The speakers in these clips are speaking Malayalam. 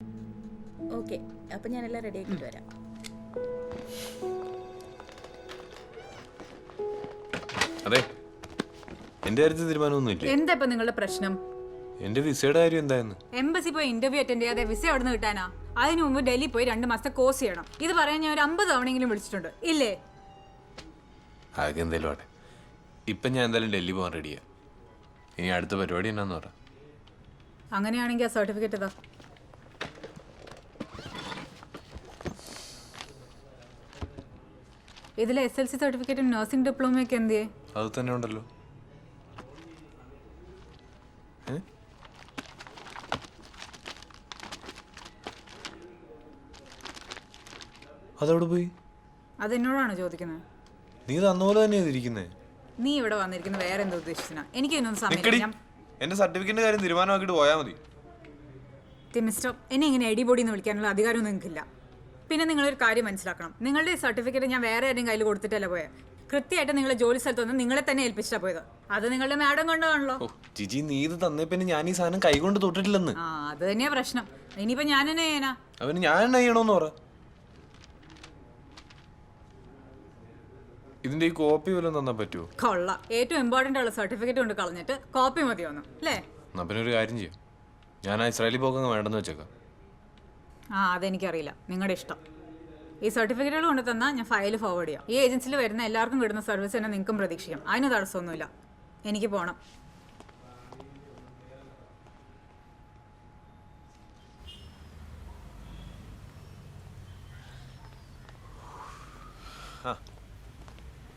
ഓക്കെ, അപ്പം ഞാനെല്ലാം റെഡി ആക്കിയിട്ട് വരാം. അതെ, എന്റെ കാര്യത്തിൽ തീരുമാനമൊന്നുമില്ല. എന്താ ഇപ്പൊ നിങ്ങളുടെ പ്രശ്നം? എന്റെ വിസയുടെ കാര്യം എന്തായെന്ന്? എംബസി പോയി ഇന്റർവ്യൂ അറ്റൻഡ് ചെയ്യാതെ വിസ എവിടെ നിന്ന് കിട്ടാനാ? അതിനു മുമ്പ് ഡൽഹി പോയി 2 മാസത്തെ കോഴ്സ് ചെയ്യണം. ഇത് പറയാൻ ഞാൻ ഒരു 50 തവണയെങ്കിലും വിളിച്ചിട്ടുണ്ട്, ഇല്ലേ? ആകെ എന്തായാലും ആട്ടെ. ഇപ്പം ഞാൻ എന്തായാലും ഡൽഹി പോകാൻ റെഡിയാ. ഇനി അടുത്ത പരിപാടി എന്നാന്ന് പറ. അങ്ങനെയാണെങ്കിൽ ആ സർട്ടിഫിക്കറ്റ് ഇതാ. ഇതിലെ SLC സർട്ടിഫിക്കറ്റും നഴ്സിംഗ് ഡിപ്ലോമയൊക്കെ എന്തിയേ? അത് തന്നെ ഉണ്ടല്ലോ. അതവിടെ പോയി? അതെന്നോടാണ് ചോദിക്കുന്നത്? നീ തന്നപോലെ തന്നെയാണ് ഇരിക്കുന്നേ. നീ ഇവിടെ വന്നിരിക്കുന്നത് വേറെ എന്താ ഉദ്ദേശിച്ചാ? എനിക്ക് ഇതിനൊന്നും സമയം. എന്റെ സർട്ടിഫിക്കറ്റിന്റെ കാര്യം തീരുമാനമാക്കിയിട്ട് പോയാൽ മതി. മിസ്റ്റർ, എന്നെ ഇങ്ങനെ എടിപൊടി എന്ന് വിളിക്കാനുള്ള അധികാരമൊന്നും നിങ്ങൾക്കില്ല. പിന്നെ നിങ്ങളൊരു കാര്യം മനസ്സിലാക്കണം, നിങ്ങളുടെ സർട്ടിഫിക്കറ്റ് ഞാൻ വേറെ ആരുടെയും കയ്യിൽ കൊടുത്തിട്ടല്ല പോയത്. കൃത്യമായിട്ട് നിങ്ങളെ ജോലി സ്ഥലത്ത് വന്ന് നിങ്ങളെ തന്നെ ഏൽപ്പിച്ചാ പോയത്. അത് നിങ്ങളുടെ മാഡം കണ്ടതാണല്ലോ. ജിജി, നീ ഇത് തന്നേ പിന്നെ ഞാൻ ഈ സാധനം കൈകൊണ്ട് തൊട്ടിട്ടില്ലെന്ന്. ആ, അത് തന്നെയാ പ്രശ്നം. ഇനിയിപ്പോ ഞാൻ തന്നെ ചെയ്യാനാ? അവന് ഞാൻ എന്നാ ചെയ്യണോന്ന് പറ. ഇതിന്റെ ഈ കോപ്പി വല്ലതും തന്നാ പറ്റുമോ? കൊള്ള, ഏറ്റവും ഇമ്പോർട്ടന്റ് ഉള്ള സർട്ടിഫിക്കറ്റ് കൊണ്ട് കളഞ്ഞിട്ട് കോപ്പി മതിയോന്നു അല്ലേ? എന്നാ പിന്നെ ഒരു കാര്യം ചെയ്യാം, ഞാൻ ആ ഇസ്രായേലി പോക്കങ്ങ് വേണ്ടെന്ന് വെച്ചേക്കാം. ആ, അതെനിക്കറിയില്ല, നിങ്ങളുടെ ഇഷ്ടം. ഈ സർട്ടിഫിക്കറ്റുകൾ കൊണ്ട് തന്നാൽ ഞാൻ ഫയൽ ഫോർവേഡ് ചെയ്യാം. ഈ ഏജൻസിയിൽ വരുന്ന എല്ലാവർക്കും കിട്ടുന്ന സർവീസ് തന്നെ നിങ്ങൾക്കും പ്രതീക്ഷിക്കാം. അതിന് തടസ്സമൊന്നുമില്ല. എനിക്ക് പോകണം.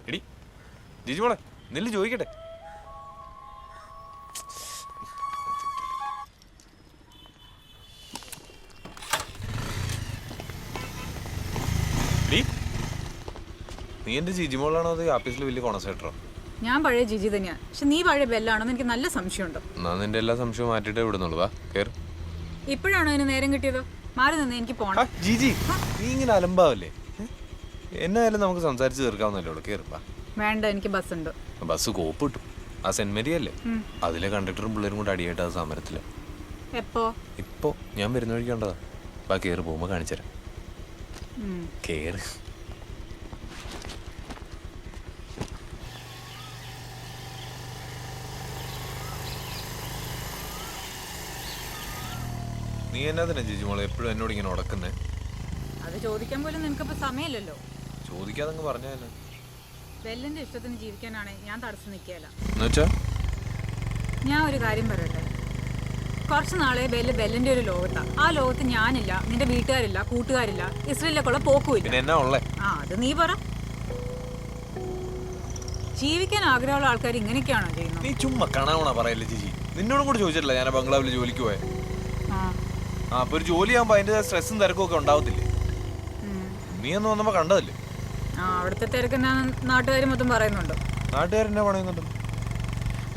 എടി ജിജി മോളെ, നെല്ല് ചോദിക്കട്ടെ. നീ എന്റെ ജിജി മോളാണോ അത് ഓഫീസിൽ വലിയ കോൺസെൻട്രോ? ഞാൻ പഴയ ജിജി തന്നെയാണ്, പക്ഷെ നീ പഴയ ബെല്ലാണെന്ന് എനിക്ക് നല്ല സംശയമുണ്ട്. എന്നാ നിന്റെ എല്ലാ സംശയവും മാറ്റിയിട്ടേ വിടുന്നുള്ളൂ. വാ കേറ്. ഇപ്പോഴാണോ അതിന് നേരം കിട്ടിയത്? മാറി നിന്ന് എനിക്ക് പോകണം. ജിജി, നീ ഇങ്ങനെ അലമ്പാവല്ലേ? എന്നായാലും നമുക്ക് സംസാരിച്ച് തീർക്കാവുന്നല്ലോ. കേറുപ്പാ. വേണ്ട, എനിക്ക് ബസ് ഉണ്ട്. ബസ് കോപ്പ് കിട്ടും. ആ സെന്റ് മേരി അല്ലേ, അതിലെ കണ്ടക്ടറും പിള്ളേരും കൂടെ അടിയായിട്ട് അത് സമരത്തില്ല. എപ്പോ? ഇപ്പോ ഞാൻ വരുന്ന വഴിക്ക് കണ്ടതാ. ബാ കേറ്, പോകുമ്പോ കാണിച്ചുതരാം. കേറ്. നീ എന്നാ തന്നെ ജിജി മോളെ എപ്പോഴും എന്നോട് ഇങ്ങനെ ഉടക്കുന്നേ? അത് ചോദിക്കാൻ പോലും നിനക്കിപ്പോ സമയമില്ലല്ലോ. ചോദിക്കാതെ പറഞ്ഞാൽ ബെല്ലിന്റെ ഇഷ്ടത്തിന് ജീവിക്കാനാണ് ഞാൻ തടസ്സം നിൽക്കുകയല്ല. എന്നുവെച്ചാ ഞാൻ ഒരു കാര്യം പറയട്ടെ, കുറച്ച് നാളെ ബെല്ലിന്റെ ഒരു ലോകത്താ. ആ ലോകത്ത് ഞാനില്ല, നിന്റെ വീട്ടുകാരില്ല, കൂട്ടുകാരില്ല, ഇസ്രയേലിലേക്കുള്ള പോക്കുമില്ല. പിന്നെ എന്നാ ഉള്ളേ? ആ, അത് നീ പറ. ജീവിക്കാൻ ആഗ്രഹമുള്ള ആൾക്കാർ ഇങ്ങനെയൊക്കെയാണോ ചെയ്യുന്നത്? നീ ചുമ്മാ കാണാവണ പറയല്ലേ ജിജി. നിന്നോടും കൂടി ചോദിച്ചിട്ടില്ല ഞാൻ ബംഗ്ലാവിൽ ജോലിക്ക് പോയെ. അപ്പൊ ഒരു ജോലി ആകുമ്പോ അതിന്റെ സ്ട്രെസ്സും തിരക്കും ഒക്കെ ഉണ്ടാവത്തില്ലേ? നീ ഒന്ന് വന്നപ്പോ കണ്ടതല്ലേ? ആ, അവിടുത്തെ തിരക്കെന്നാ നാട്ടുകാർ മൊത്തം പറയുന്നുണ്ട്. നാട്ടുകാരെന്നാ പറയുന്നുണ്ട്?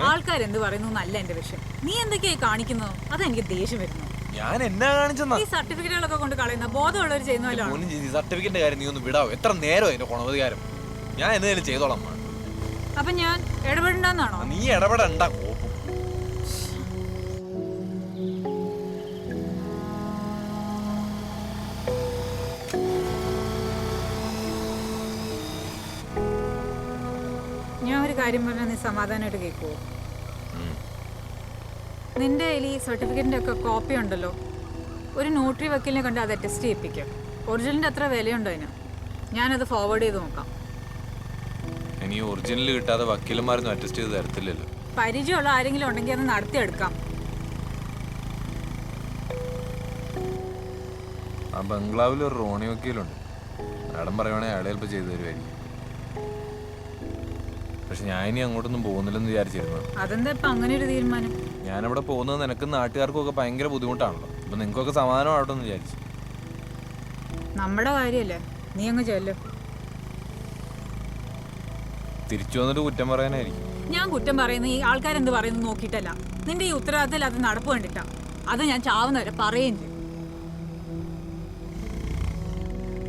ആൾക്കാരെന്ത് പറയുന്നു എന്നല്ല എന്റെ വിഷയം. നീ എന്തൊക്കെയായി കാണിക്കുന്നു അതെനിക്ക് ദേഷ്യം വരുന്നു. ഞാൻ എന്നാ കാണിച്ചെന്നാ? ഈ സർട്ടിഫിക്കറ്റുകളൊക്കെ കൊണ്ട് കളയുന്ന ബോധമുള്ളവർ ചെയ്യുന്നല്ലോ. സർട്ടിഫിക്കറ്റിന്റെ കാര്യം നീ ഒന്ന് വിടാവോ? എത്ര നേരം അതിന്റെ ഗുണവധികാരം. ഞാൻ എന്തെങ്കിലും ചെയ്തോളാം. അപ്പൊ ഞാൻ ഇടപെടണ്ടെന്നാണോ? നീ ഇടപെടണ്ട. ഞാൻ ഒരു കാര്യം പറഞ്ഞാൽ നീ സമാധാനമായിട്ട് കേൾക്കുവോ? നിന്റെ കയ്യിൽ ഈ സർട്ടിഫിക്കറ്റിന്റെ ഒക്കെ കോപ്പി ഉണ്ടല്ലോ. ഒരു നോട്ടറി വക്കീലിനെ കണ്ട് അത് അറ്റസ്റ്റ് ചെയ്യിപ്പിക്കാം. ഒറിജിനലിന്റെ അത്ര വിലയുണ്ടോ അതിന്? ഞാനത് ഫോർവേഡ് ചെയ്ത് നോക്കാം. ഇനി ഒറിജിനൽ കിട്ടാതെ വക്കീലന്മാരൊന്നും അറ്റസ്റ്റ് ചെയ്ത് തരത്തില്ലല്ലോ. പരിചയമുള്ള ആരെങ്കിലും ഉണ്ടെങ്കിൽ അത് നടത്തിയെടുക്കാം. ആ ബംഗ്ലാവിൽ ഒരു റോണി വക്കീലുണ്ട്. മാഡം പറയുവാണെങ്കിൽ അയാളെ ചിലപ്പോൾ ചെയ്തു തരുമായിരിക്കും. പക്ഷെ ഞാൻ ഇനി അങ്ങോട്ടൊന്നും പോകുന്നില്ലെന്ന് വിചാരിച്ചിരുന്നു. അതെന്താ ഇപ്പൊ അങ്ങനെ ഒരു തീരുമാനം? ഞാനവിടെ പോകുന്നത് നിനക്കും നാട്ടുകാർക്കും ഒക്കെ ഭയങ്കര ബുദ്ധിമുട്ടാണല്ലോ. അപ്പൊ നിങ്ങൾക്കൊക്കെ സമാധാനമാവട്ടെ എന്ന് വിചാരിച്ചു. നമ്മുടെ കാര്യല്ലേ, നീ അങ്ങ് ചെല്ലും. തിരിച്ചു വന്നിട്ട് കുറ്റം പറയാനായിരിക്കും. ഞാൻ കുറ്റം പറയുന്ന ഈ ആൾക്കാരെന്ത് പറയുന്നു നോക്കിയിട്ടല്ല, നിന്റെ ഈ ഉത്തരവാദിത്തത്തിൽ അത് നടപ്പ് കണ്ടിട്ടാ. അത് ഞാൻ ചാവുന്നവരെ പറയുകയും ചെയ്യും.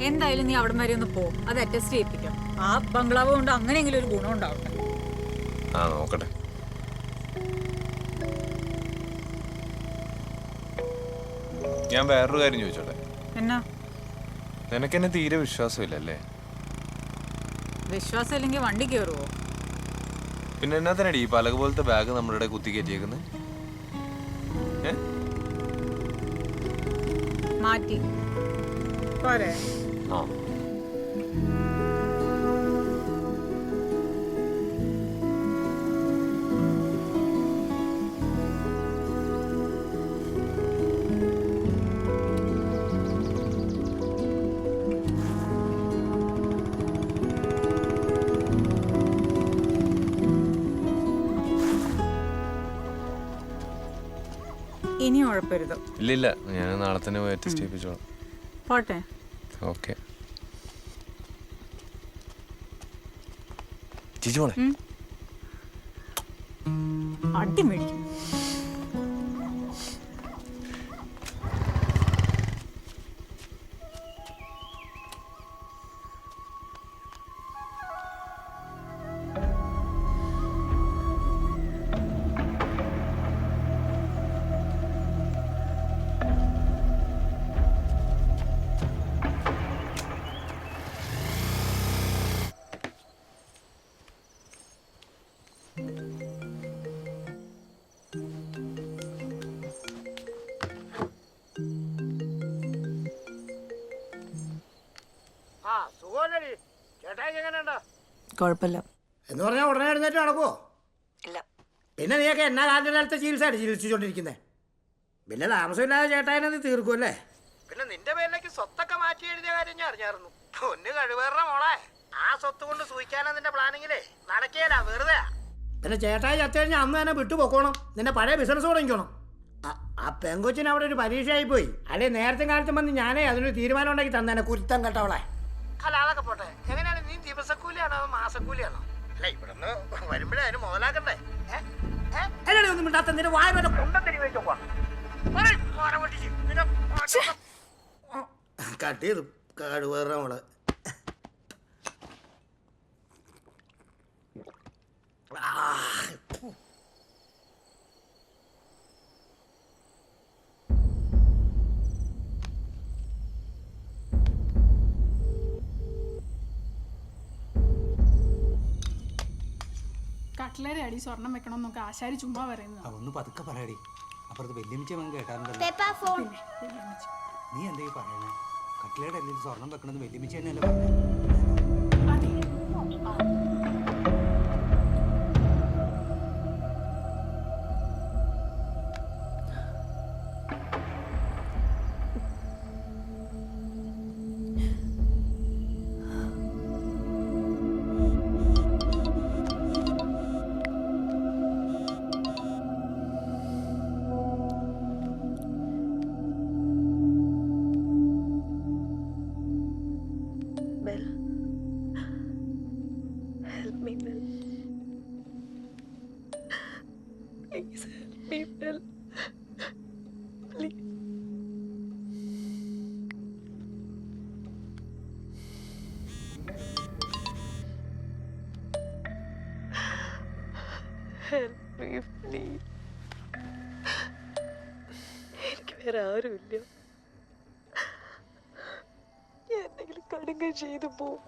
എന്തായാലും നീ അവിടം വരെ ഒന്ന് പോ, അത് അറ്റസ്റ്റ് ചെയ്യിപ്പിക്കാം. ആ ബംഗ്ലാവ് കൊണ്ട് അങ്ങനെയെങ്കിലും ഒരു ഗുണം ഉണ്ടാവട്ടെ. ആ, നോക്കട്ടെ. ഞാൻ വേറൊരു കാര്യം ചോദിച്ചോട്ടെ? എന്നാ? നിനക്കെന്നെ തീരെ വിശ്വാസമില്ലല്ലേ? വിശ്വാസം ഇല്ലെങ്കിൽ വണ്ടി കയറുവോ? പിന്നെ എന്നാ തന്നെ ഈ പലക പോലത്തെ ബാഗ് നമ്മളുടെ കുത്തി കയറ്റിയേക്കുന്നത്? മാറ്റി പോരെ. ആ ഇനി ഉഴപ്പരുത്. ഇല്ലില്ല, ഞാൻ നാളെ തന്നെ പോയി ടെസ്റ്റ് ചെയ്യിപ്പിച്ചോളാം. പോട്ടെ. ഓക്കെ ചേച്ചി പോണേ. അടി മേടിക്കും. കുഴപ്പമില്ല എന്ന് പറഞ്ഞാൽ ഉടനെ എഴുന്നേറ്റ് നടക്കുവോ? ഇല്ല. പിന്നെ നീയൊക്കെ എന്നാ കാലത്തെ ചികിത്സയാണ് ചികിത്സിച്ചോണ്ടിരിക്കുന്നത്? പിന്നെ താമസമില്ലാതെ ചേട്ടായിനെ നീ തീർക്കുമല്ലേ? പിന്നെ നിന്റെ പേരിലേക്ക് സ്വത്തൊക്കെ മാറ്റി എഴുതിയ കാര്യം ഞാൻ അറിഞ്ഞായിരുന്നു. ഒന്ന് കഴിവേറ മോളെ, ആ സ്വത്ത് കൊണ്ട് സൂഹിക്കാനാ നിന്റെ പ്ലാനിങ്ങിലേ നടക്കേല, വെറുതെ. പിന്നെ ചേട്ടായി ചത്തു കഴിഞ്ഞാൽ അന്ന് തന്നെ വിട്ടുപോക്കോണം, നിന്റെ പഴയ ബിസിനസ് തുടങ്ങിക്കോണം. ആ പെങ്കൊച്ചിന് അവിടെ ഒരു പരീക്ഷയായി പോയി. അല്ലെ നേരത്തെ കാലത്തും വന്ന് ഞാനേ അതിനൊരു തീരുമാനം ഉണ്ടാക്കി തന്നെ കുരുത്തം കേട്ടവളെ. അല്ല അതൊക്കെ പോട്ടെ, എങ്ങനെയാണ് നീ ദിവസക്കൂലിയാണോ അതോ മാസക്കൂലിയാണോ? അല്ല ഇവിടുന്ന് വരുമ്പോഴേ അതിന് മുതലാക്കണ്ടേ? എന്നോട് ഒന്നും മിണ്ടാത്ത നിന്റെ വായ കട്ട് ചെയ്തു കാടുവേറ മോള്. കട്ട്ലറി അടി സ്വർണം വെക്കണം എന്നൊക്കെ ആശാരി ചുമ്മാ പറയുന്നത്. ഒന്ന് പതുക്കെ പറയാടി, അപ്പുറത്ത് വെല്ലുമിച്ച കേട്ടാറുണ്ടല്ലോ. നീ എന്താ പറയുന്നത്? കട്ട്ലയുടെ അല്ലിൽ സ്വർണം വെക്കണമെന്ന് വെല്ലുമിച്ച തന്നെയല്ലേ പറഞ്ഞത്? അതെ. എനിക്ക് വേറെ ആരുമില്ല. ഞാൻ എന്തെങ്കിലും കടുങ്ക ചെയ്തു പോവും.